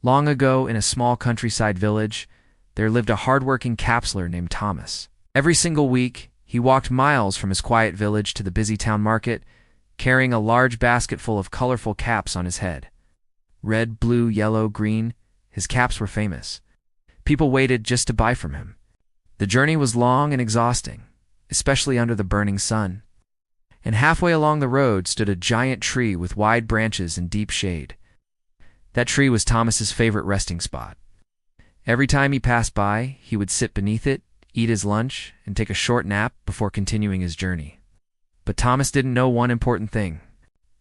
Long ago, in a small countryside village, there lived a hard-working capseller named Thomas. Every single week, he walked miles from his quiet village to the busy town market, carrying a large basket full of colorful caps on his head. Red, blue, yellow, green, his caps were famous. People waited just to buy from him. The journey was long and exhausting, especially under the burning sun. And halfway along the road stood a giant tree with wide branches and deep shade. That tree was Thomas's favorite resting spot. Every time he passed by, he would sit beneath it, eat his lunch, and take a short nap before continuing his journey. But Thomas didn't know one important thing.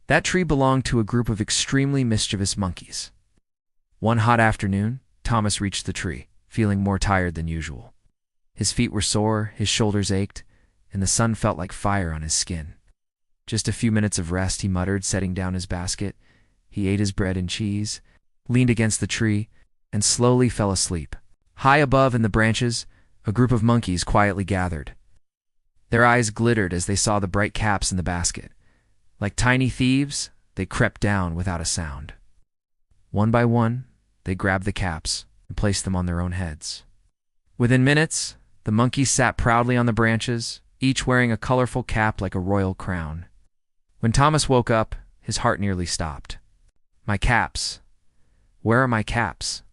That tree belonged to a group of extremely mischievous monkeys. One hot afternoon, Thomas reached the tree, feeling more tired than usual. His feet were sore, his shoulders ached, and the sun felt like fire on his skin. Just a few minutes of rest, he muttered, setting down his basket. He ate his bread and cheese, leaned against the tree, and slowly fell asleep. High above in the branches, a group of monkeys quietly gathered. Their eyes glittered as they saw the bright caps in the basket. Like tiny thieves, they crept down without a sound. One by one, they grabbed the caps and placed them on their own heads. Within minutes, the monkeys sat proudly on the branches, each wearing a colorful cap like a royal crown. When Thomas woke up, his heart nearly stopped. My caps. Where are my caps?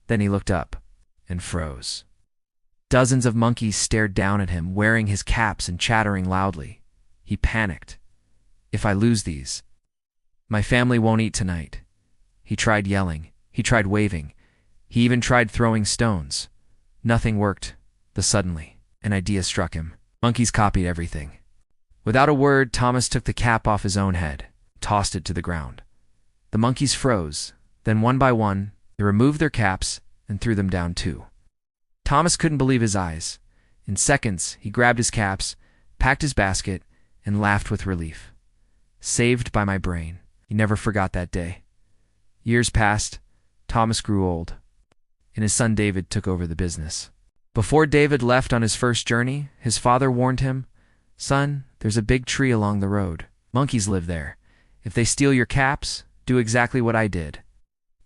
Then he looked up and froze. Dozens of monkeys stared down at him, wearing his caps and chattering loudly. He panicked. If I lose these, my family won't eat tonight. He tried yelling. He tried waving. He even tried throwing stones. Nothing worked. Suddenly, an idea struck him. Monkeys copied everything. Without a word, Thomas took the cap off his own head, tossed it to the ground. The monkeys froze. Then one by one, they removed their caps and threw them down too. Thomas couldn't believe his eyes. In seconds, he grabbed his caps, packed his basket, and laughed with relief. Saved by my brain. He never forgot that day. Years passed. Thomas grew old, and his son David took over the business. Before David left on his first journey, his father warned him, "Son, there's a big tree along the road. Monkeys live there. If they steal your caps, do exactly what I did.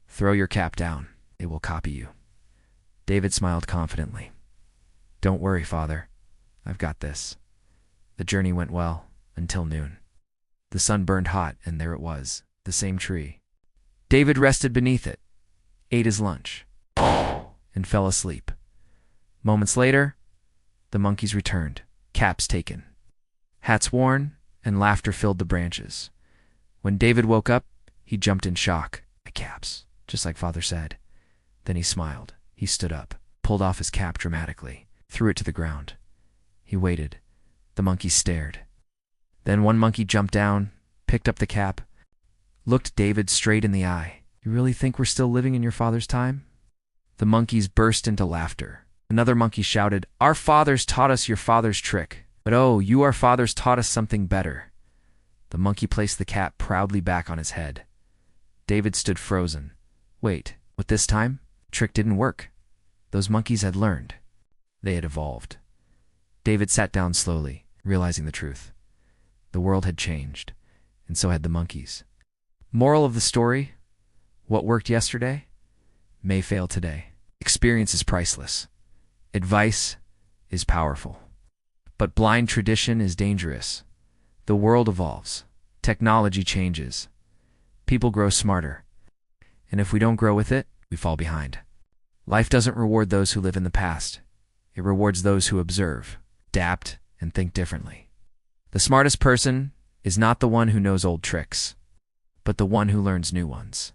Throw your cap down. They will copy you." David smiled confidently. "Don't worry, Father. I've got this." The journey went well until noon. The sun burned hot, and there it was, the same tree. David rested beneath it, ate his lunch, and fell asleep. Moments later, the monkeys returned, caps taken, hats worn, and laughter filled the branches. When David woke up, he jumped in shock. "My caps," just like Father said. Then he smiled. He stood up, pulled off his cap dramatically, threw it to the ground. He waited. The monkeys stared. Then one monkey jumped down, picked up the cap, looked David straight in the eye. "You really think we're still living in your father's time?" The monkeys burst into laughter. Another monkey shouted, "Our fathers taught us your father's trick, but oh, you our fathers taught us something better." The monkey placed the cap proudly back on his head. David stood frozen. Wait, what this time? Trick didn't work. Those monkeys had learned. They had evolved. David sat down slowly, realizing the truth. The world had changed, and so had the monkeys. Moral of the story: what worked yesterday may fail today. Experience is priceless. Advice is powerful. But blind tradition is dangerous. The world evolves. Technology changes. People grow smarter. And if we don't grow with it, we fall behind. Life doesn't reward those who live in the past. It rewards those who observe, adapt, and think differently. The smartest person is not the one who knows old tricks, but the one who learns new ones.